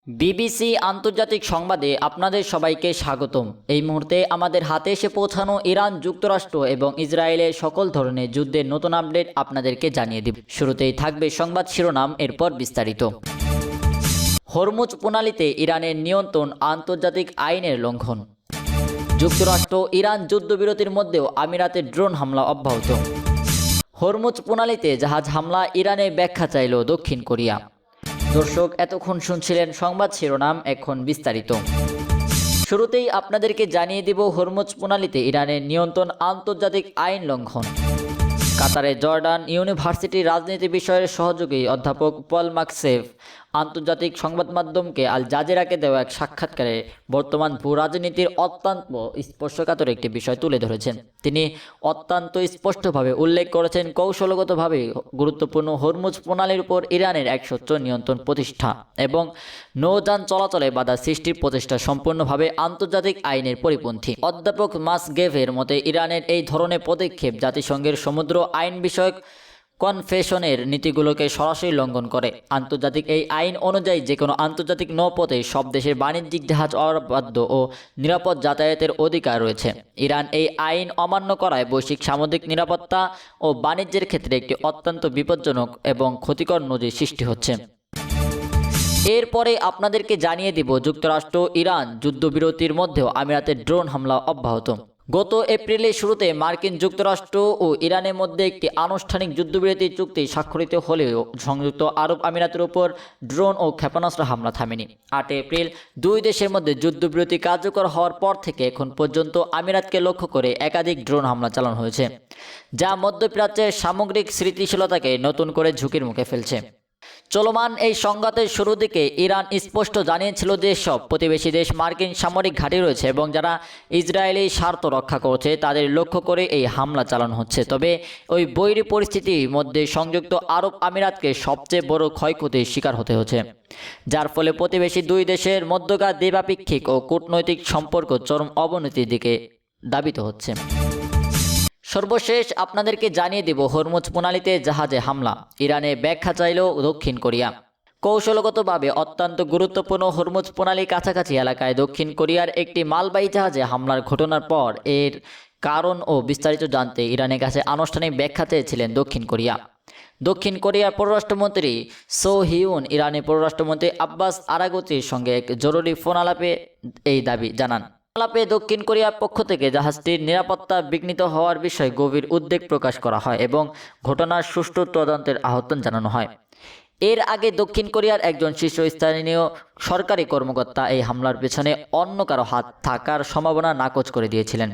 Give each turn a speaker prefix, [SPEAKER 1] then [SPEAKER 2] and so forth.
[SPEAKER 1] BBC আন্তর্জাতিক সংবাদে আপনাদের সবাইকে স্বাগতম। এই মুহূর্তে আমাদের হাতে এসে পৌঁছানো ইরান, যুক্তরাষ্ট্র এবং ইসরায়েলের সকল ধরনের যুদ্ধের নতুন আপডেট আপনাদেরকে জানিয়ে দিব। শুরুতেই থাকবে সংবাদ শিরোনাম, এরপর বিস্তারিত। হরমুজ প্রণালীতে ইরানের নিয়ন্ত্রণ, আন্তর্জাতিক আইনের লঙ্ঘন। যুক্তরাষ্ট্র ইরান যুদ্ধবিরতির মধ্যেও আমিরাতের ড্রোন হামলা অব্যাহত। হরমুজ প্রণালীতে জাহাজ হামলা, ইরানের ব্যাখ্যা চাইল দক্ষিণ কোরিয়া। দর্শক, এতক্ষণ শুনছিলেন সংবাদ শিরোনাম, এখন বিস্তারিত। শুরুতেই আপনাদেরকে জানিয়ে দিব হরমুজ প্রণালীতে ইরানের নিয়ন্ত্রণ, আন্তর্জাতিক আইন লঙ্ঘন। কাতারের জর্ডান ইউনিভার্সিটির রাজনীতি বিষয়ের সহযোগী অধ্যাপক পল মাকসেভ আন্তর্জাতিক সংবাদ মাধ্যমকে আল জাজিরাকে দেওয়া এক সাক্ষাৎকারে বর্তমান ভূ রাজনীতির অত্যন্ত স্পর্শকাতর একটি বিষয় তুলে ধরেছেন। তিনি অত্যন্ত স্পষ্টভাবে উল্লেখ করেছেন, কৌশলগতভাবে গুরুত্বপূর্ণ হরমুজ প্রণালীর উপর ইরানের এক স্বচ্ছ নিয়ন্ত্রণ প্রতিষ্ঠা এবং নৌযান চলাচলে বাধা সৃষ্টির প্রচেষ্টা সম্পূর্ণভাবে আন্তর্জাতিক আইনের পরিপন্থী। অধ্যাপক মাসগেভের মতে ইরানের এই ধরনের পদক্ষেপ জাতিসংঘের সমুদ্র আইন বিষয়ক কনভেনশনের নীতিগুলোকে সরাসরি লঙ্ঘন করে। আন্তর্জাতিক এই আইন অনুযায়ী যে কোনো আন্তর্জাতিক নৌপথে সব দেশের বাণিজ্যিক জাহাজ অবাধ ও নিরাপদ যাতায়াতের অধিকার রয়েছে। ইরান এই আইন অমান্য করায় বৈশ্বিক সামুদ্রিক নিরাপত্তা ও বাণিজ্যের ক্ষেত্রে একটি অত্যন্ত বিপজ্জনক এবং ক্ষতিকর নজির সৃষ্টি হচ্ছে। এরপরে আপনাদেরকে জানিয়ে দিব যুক্তরাষ্ট্র ইরান যুদ্ধবিরতির মধ্যেও আমিরাতের ড্রোন হামলা অব্যাহত। গত এপ্রিলের শুরুতে মার্কিন যুক্তরাষ্ট্র ও ইরানের মধ্যে একটি আনুষ্ঠানিক যুদ্ধবিরতি চুক্তি স্বাক্ষরিত হলেও সংযুক্ত আরব আমিরাতের উপর ড্রোন ও ক্ষেপণাস্ত্র হামলা থামেনি। 8 এপ্রিল দুই দেশের মধ্যে যুদ্ধবিরতি কার্যকর হওয়ার পর থেকে এখন পর্যন্ত আমিরাতকে লক্ষ্য করে একাধিক ড্রোন হামলা চালানো হয়েছে, যা মধ্যপ্রাচ্যের সামগ্রিক স্থিতিশীলতাকে নতুন করে ঝুঁকির মুখে ফেলছে। চলমান এই সংঘাতের শুরুর দিকে ইরান স্পষ্ট জানিয়েছিল যে সব প্রতিবেশী দেশ মার্কিন সামরিক ঘাঁটি রয়েছে এবং যারা ইসরায়েলি স্বার্থ রক্ষা করছে তাদের লক্ষ্য করে এই হামলা চালানো হচ্ছে। তবে ওই বৈরী পরিস্থিতির মধ্যে সংযুক্ত আরব আমিরাতকে সবচেয়ে বড় ক্ষয়ক্ষতির শিকার হতে হচ্ছে, যার ফলে প্রতিবেশী দুই দেশের মধ্যকার দ্বিপাক্ষিক ও কূটনৈতিক সম্পর্ক চরম অবনতির দিকে ধাবিত হচ্ছে। সর্বশেষ আপনাদেরকে জানিয়ে দেব হরমুজ প্রণালীতে জাহাজে হামলা, ইরানে ব্যাখ্যা চাইল দক্ষিণ কোরিয়া। কৌশলগতভাবে অত্যন্ত গুরুত্বপূর্ণ হরমুজ প্রণালী কাছাকাছি এলাকায় দক্ষিণ কোরিয়ার একটি মালবাহী জাহাজে হামলার ঘটনার পর এর কারণ ও বিস্তারিত জানতে ইরানের কাছে আনুষ্ঠানিক ব্যাখ্যা চেয়েছিলেন দক্ষিণ কোরিয়া। দক্ষিণ কোরিয়ার পররাষ্ট্রমন্ত্রী সো হিউন ইরানের পররাষ্ট্রমন্ত্রী আব্বাস আরাগচির সঙ্গে এক জরুরি ফোন আলাপে এই দাবি জানান। আলাপে দক্ষিণ কোরিয়ার পক্ষ থেকে জাহাজটির নিরাপত্তা বিঘ্নিত হওয়ার বিষয়ে গভীর উদ্বেগ প্রকাশ করা হয় এবং ঘটনার সুষ্ঠু তদন্তের আহ্বান জানানো হয়। এর আগে দক্ষিণ কোরিয়ার একজন শীর্ষস্থানীয় সরকারি কর্মকর্তা এই হামলার পেছনে অন্য কারো হাত থাকার সম্ভাবনা নাকচ করে দিয়েছিলেন।